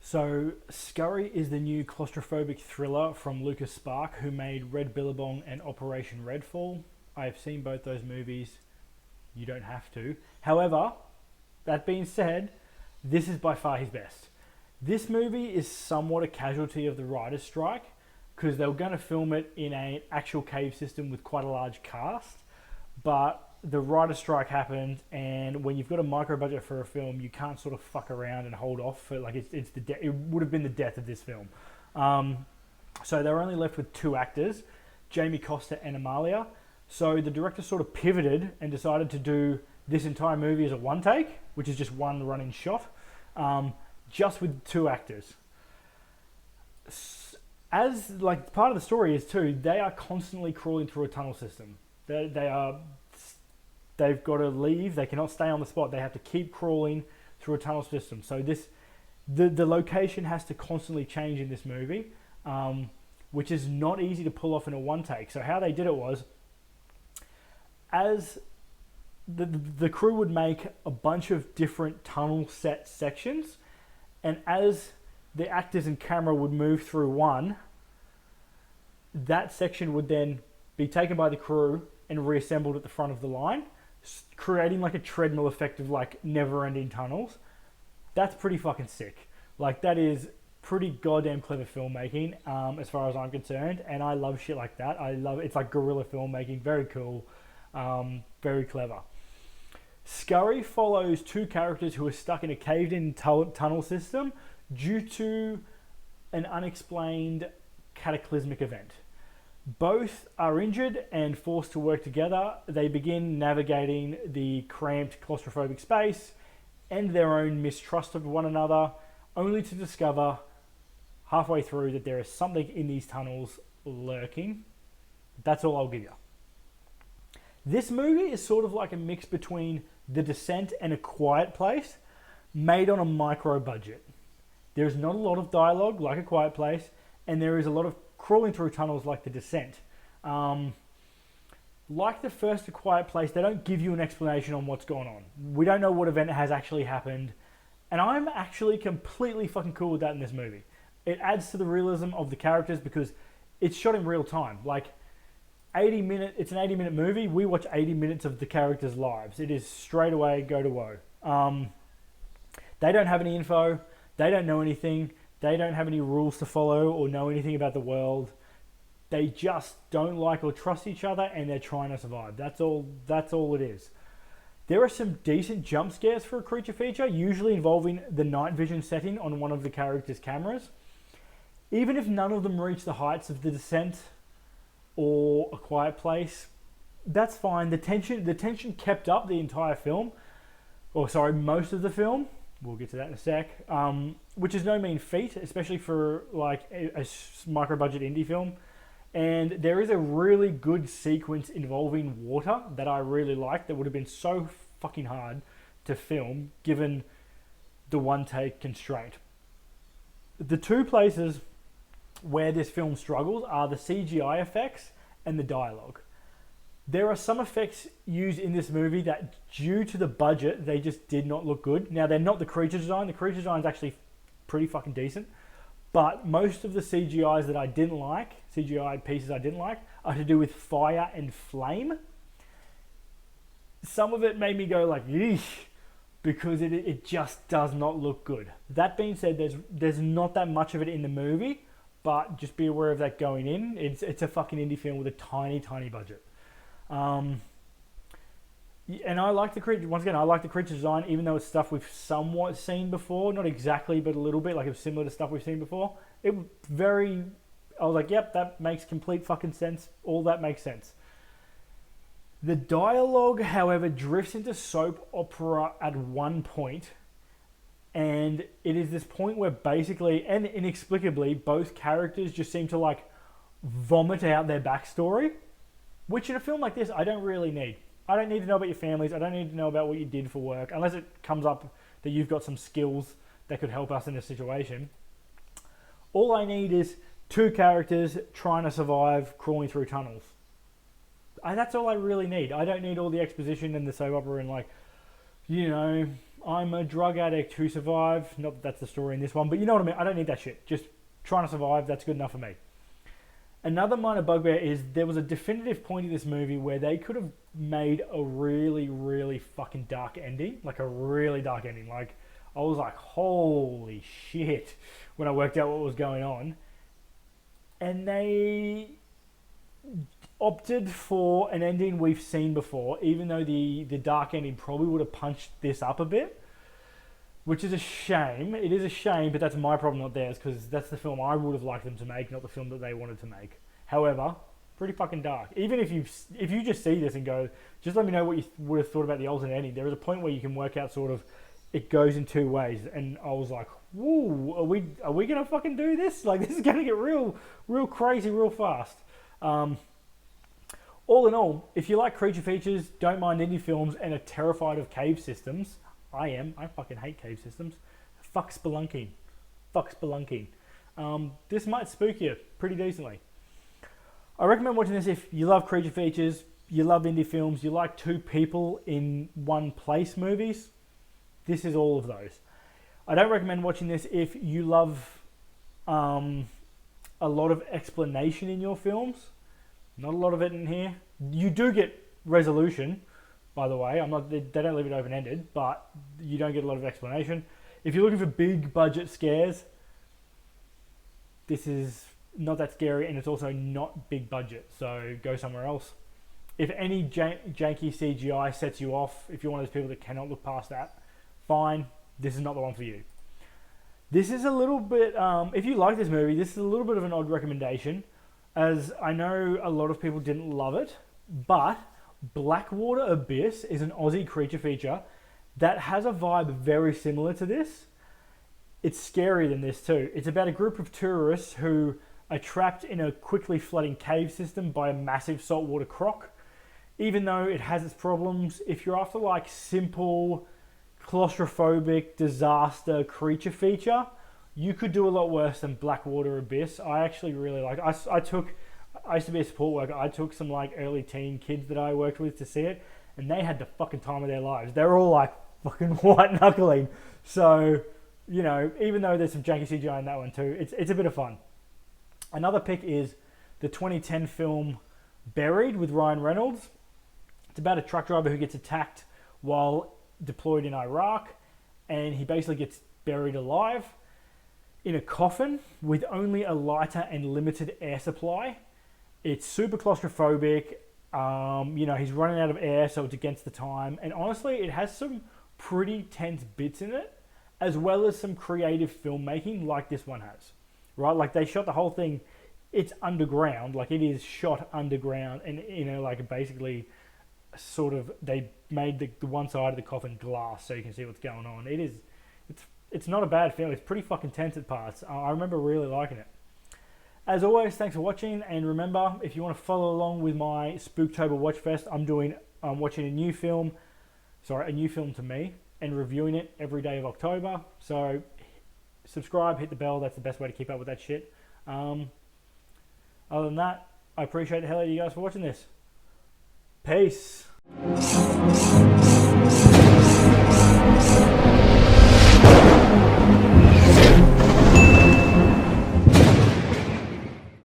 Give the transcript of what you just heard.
So, Scurry is the new claustrophobic thriller from Luke Sparke, who made Red Billabong and Operation Redfall. I have seen both those movies. You don't have to. However, that being said, this is by far his best. This movie is somewhat a casualty of the writer's strike because they were going to film it in an actual cave system with quite a large cast, but the writer's strike happened, and when you've got a micro budget for a film, you can't sort of fuck around and hold off for like it would have been the death of this film. So they were only left with two actors, Jamie Costa and Emalia. So the director sort of pivoted and decided to do this entire movie as a one take, which is just one running shot, just with two actors. As like part of the story is too, they are constantly crawling through a tunnel system. They've got to leave. They cannot stay on the spot. They have to keep crawling through a tunnel system. So the location has to constantly change in this movie, which is not easy to pull off in a one take. So how they did it was, as the crew would make a bunch of different tunnel set sections, and as the actors and camera would move through one, that section would then be taken by the crew and reassembled at the front of the line, creating like a treadmill effect of like never-ending tunnels. That's pretty fucking sick. Like that is pretty goddamn clever filmmaking, as far as I'm concerned, and I love shit like that. I love it's like guerrilla filmmaking, very cool, very clever. Scurry follows two characters who are stuck in a caved-in tunnel system due to an unexplained cataclysmic event. Both are injured and forced to work together. They begin navigating the cramped claustrophobic space and their own mistrust of one another, only to discover halfway through that there is something in these tunnels lurking. That's all I'll give you. This movie is sort of like a mix between The Descent and A Quiet Place, made on a micro budget. There's not a lot of dialogue like A Quiet Place, and there is a lot of crawling through tunnels like The Descent. Like the first A Quiet Place, they don't give you an explanation on what's going on. We don't know what event has actually happened, and I'm actually completely fucking cool with that in this movie. It adds to the realism of the characters because it's shot in real time. Like, it's an 80-minute movie. We watch 80 minutes of the characters' lives. It is straight away go to woe. They don't have any info. They don't know anything. They don't have any rules to follow or know anything about the world. They just don't like or trust each other, and they're trying to survive. That's all it is. There are some decent jump scares for a creature feature, usually involving the night vision setting on one of the characters' cameras. Even if none of them reach the heights of The Descent or A Quiet Place, that's fine. The tension kept up the entire film. Most of the film. We'll get to that in a sec. Which is no mean feat, especially for like a micro-budget indie film. And there is a really good sequence involving water that I really like that would have been so fucking hard to film given the one-take constraint. The two places where this film struggles are the CGI effects and the dialogue. There are some effects used in this movie that, due to the budget, they just did not look good. Now, they're not the creature design. The creature design is actually pretty fucking decent. But most of the CGI pieces I didn't like, are to do with fire and flame. Some of it made me go like, yeesh, because it just does not look good. That being said, there's not that much of it in the movie, but just be aware of that going in. It's a fucking indie film with a tiny, tiny budget. And I like the creature. Once again, I like the creature design, even though it's stuff we've somewhat seen before. Not exactly, but a little bit. Like it's similar to stuff we've seen before. I was like, yep, that makes complete fucking sense. All that makes sense. The dialogue, however, drifts into soap opera at one point, and it is this point where basically and inexplicably both characters just seem to like vomit out their backstory, which in a film like this I don't really need. I don't need to know about your families. I don't need to know about what you did for work, unless it comes up that you've got some skills that could help us in this situation. All I need is two characters trying to survive crawling through tunnels. That's all I really need. I don't need all the exposition and the soap opera and like, I'm a drug addict who survived. Not that that's the story in this one, but you know what I mean. I don't need that shit. Just trying to survive, that's good enough for me. Another minor bugbear is there was a definitive point in this movie where they could have made a really, really fucking dark ending. Like a really dark ending. Like, I was like, holy shit, when I worked out what was going on. And they opted for an ending we've seen before, even though the dark ending probably would have punched this up a bit. Which is a shame. It is a shame, but that's my problem, not theirs, because that's the film I would have liked them to make, not the film that they wanted to make. However, pretty fucking dark. Even if you just see this and go, just let me know what you would have thought about the alternate ending. There is a point where you can work out sort of, it goes in two ways, and I was like, whoa, are we gonna fucking do this? Like, this is gonna get real crazy real fast. All in all, if you like creature features, don't mind indie films, and are terrified of cave systems, I fucking hate cave systems. Fuck spelunking. This might spook you pretty decently. I recommend watching this if you love creature features, you love indie films, you like two people in one place movies. This is all of those. I don't recommend watching this if you love a lot of explanation in your films. Not a lot of it in here. You do get resolution. By the way, they don't leave it open-ended, but you don't get a lot of explanation. If you're looking for big budget scares, this is not that scary, and it's also not big budget, so go somewhere else. If any janky CGI sets you off, if you're one of those people that cannot look past that, fine, this is not the one for you. This is a little bit, if you like this movie, this is a little bit of an odd recommendation, as I know a lot of people didn't love it, but Blackwater Abyss is an Aussie creature feature that has a vibe very similar to this. It's scarier than this too. It's about a group of tourists who are trapped in a quickly flooding cave system by a massive saltwater croc. Even though it has its problems, if you're after like simple, claustrophobic, disaster creature feature, you could do a lot worse than Blackwater Abyss. I actually really like it. I used to be a support worker. I took some like early teen kids that I worked with to see it, and they had the fucking time of their lives. They were all like fucking white knuckling. So, you know, even though there's some janky CGI in that one too, it's a bit of fun. Another pick is the 2010 film Buried with Ryan Reynolds. It's about a truck driver who gets attacked while deployed in Iraq, and he basically gets buried alive in a coffin with only a lighter and limited air supply. It's super claustrophobic. He's running out of air, so it's against the time. And honestly, it has some pretty tense bits in it, as well as some creative filmmaking like this one has. Right? Like, they shot the whole thing, it's underground. Like, it is shot underground. And, basically, sort of, they made the one side of the coffin glass so you can see what's going on. It's not a bad film. It's pretty fucking tense at parts. I remember really liking it. As always, thanks for watching, and remember, if you want to follow along with my Spooktober Watch Fest, I'm watching a new film to me, and reviewing it every day of October. So subscribe, hit the bell, that's the best way to keep up with that shit. Other than that, I appreciate the hell out of you guys for watching this. Peace.